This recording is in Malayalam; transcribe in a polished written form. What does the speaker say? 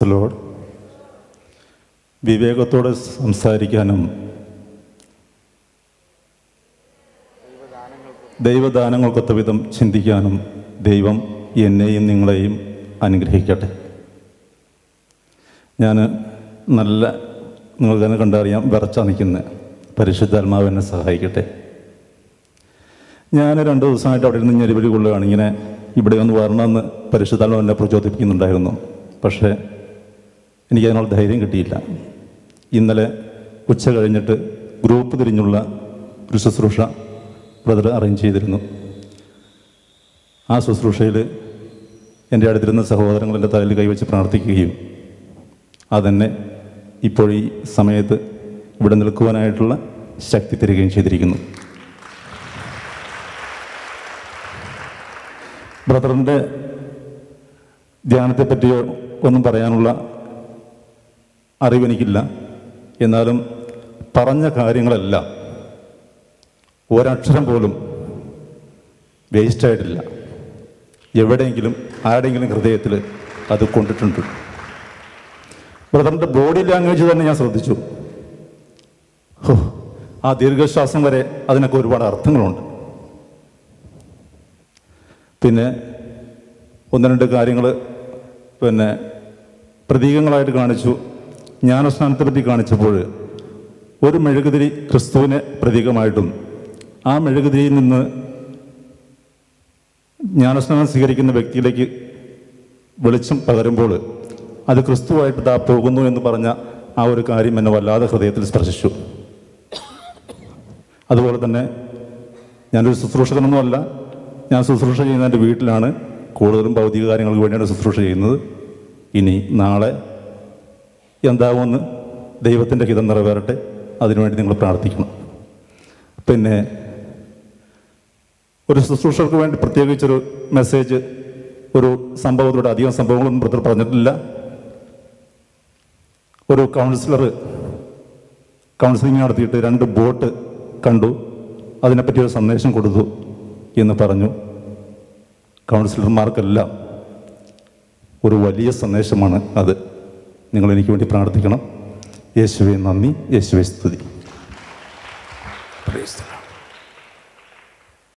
Praise Lord. വിവേകത്തോടെ സംസാരിക്കാനും ദൈവദാനങ്ങൾക്കൊത്ത വിധം ചിന്തിക്കാനും ദൈവം എന്നെയും നിങ്ങളെയും അനുഗ്രഹിക്കട്ടെ. ഞാൻ നിങ്ങൾക്ക് തന്നെ കണ്ടറിയാം, വിറച്ചാ നിൽക്കുന്നത്. പരിശുദ്ധാത്മാവ് എന്നെ സഹായിക്കട്ടെ. ഞാൻ 2 ദിവസമായിട്ട് അവിടെ നിന്ന് ഞെരുവിളി കൊള്ളുകയാണ്. ഇങ്ങനെ ഇവിടെ ഒന്ന് വരണമെന്ന് പരിശുദ്ധാത്മാവ് എന്നെ പ്രചോദിപ്പിക്കുന്നുണ്ടായിരുന്നു. പക്ഷേ എനിക്കതിനുള്ള ധൈര്യം കിട്ടിയില്ല. ഇന്നലെ ഉച്ച കഴിഞ്ഞിട്ട് ഗ്രൂപ്പ് തിരിഞ്ഞുള്ള ഒരു ശുശ്രൂഷ ബ്രദർ അറേഞ്ച് ചെയ്തിരുന്നു. ആ ശുശ്രൂഷയിൽ എൻ്റെ അടുത്തിരുന്ന സഹോദരങ്ങൾ എൻ്റെ തലയിൽ കൈവച്ച് പ്രാർത്ഥിക്കുകയും അതെന്നെ ഇപ്പോൾ ഈ സമയത്ത് ഇവിടെ നിൽക്കുവാനായിട്ടുള്ള ശക്തി തരികയും ചെയ്തിരിക്കുന്നു. ബ്രദറിൻ്റെ ധ്യാനത്തെപ്പറ്റിയോ ഒന്നും പറയാനുള്ള അറിവെനിക്കില്ല. എന്നാലും പറഞ്ഞ കാര്യങ്ങളെല്ലാം ഒരക്ഷരം പോലും വേസ്റ്റായിട്ടില്ല. എവിടെയെങ്കിലും ആരുടെയെങ്കിലും ഹൃദയത്തിൽ അത് കൊണ്ടിട്ടുണ്ട്. ബ്രദറിൻ്റെ ബോഡി ലാംഗ്വേജ് തന്നെ ഞാൻ ശ്രദ്ധിച്ചു. ആ ദീർഘശ്വാസം വരെ അതിനൊക്കെ ഒരുപാട് അർത്ഥങ്ങളുണ്ട്. പിന്നെ 1-2 കാര്യങ്ങൾ പ്രതീകങ്ങളായിട്ട് കാണിച്ചു. ജ്ഞാനസ്നാനത്തെ പറ്റി കാണിച്ചപ്പോൾ ഒരു മെഴുകുതിരി ക്രിസ്തുവിനെ പ്രതീകമായിട്ടും ആ മെഴുകുതിരിയിൽ നിന്ന് ജ്ഞാനസ്നാനം സ്വീകരിക്കുന്ന വ്യക്തിയിലേക്ക് വെളിച്ചം പകരുമ്പോൾ അത് ക്രിസ്തുവായിട്ട് പോകുന്നു എന്ന് പറഞ്ഞ ആ ഒരു കാര്യം എന്നെ വല്ലാതെ ഹൃദയത്തിൽ സ്പർശിച്ചു. അതുപോലെ തന്നെ ഞാനൊരു ശുശ്രൂഷകനൊന്നുമല്ല. ഞാൻ ശുശ്രൂഷ ചെയ്യുന്ന എൻ്റെ വീട്ടിലാണ്. കൂടുതലും ഭൗതിക കാര്യങ്ങൾക്ക് വേണ്ടിയാണ് ശുശ്രൂഷ ചെയ്യുന്നത്. ഇനി നാളെ എന്താകുമെന്ന് ദൈവത്തിൻ്റെ ഹിതം നിറവേറട്ടെ. അതിനുവേണ്ടി നിങ്ങൾ പ്രാർത്ഥിക്കണം. പിന്നെ ഒരു ശുശ്രൂഷകർക്ക് വേണ്ടി പ്രത്യേകിച്ചൊരു മെസ്സേജ്, ഒരു സംഭവത്തിലൂടെ, അധികം സംഭവങ്ങളൊന്നും ബ്രദർ പറഞ്ഞിട്ടില്ല. ഒരു കൗൺസിലിംഗ് നടത്തിയിട്ട് 2 ബോട്ട് കണ്ടു, അതിനെപ്പറ്റി ഒരു സന്ദേശം കൊടുത്തു എന്ന് പറഞ്ഞു. കൗൺസിലർമാർക്കെല്ലാം ഒരു വലിയ സന്ദേശമാണ് അത്. നിങ്ങൾ എനിക്ക് വേണ്ടി പ്രാർത്ഥിക്കണം. യേശുവേ നന്ദി, യേശുവേ സ്തുതി.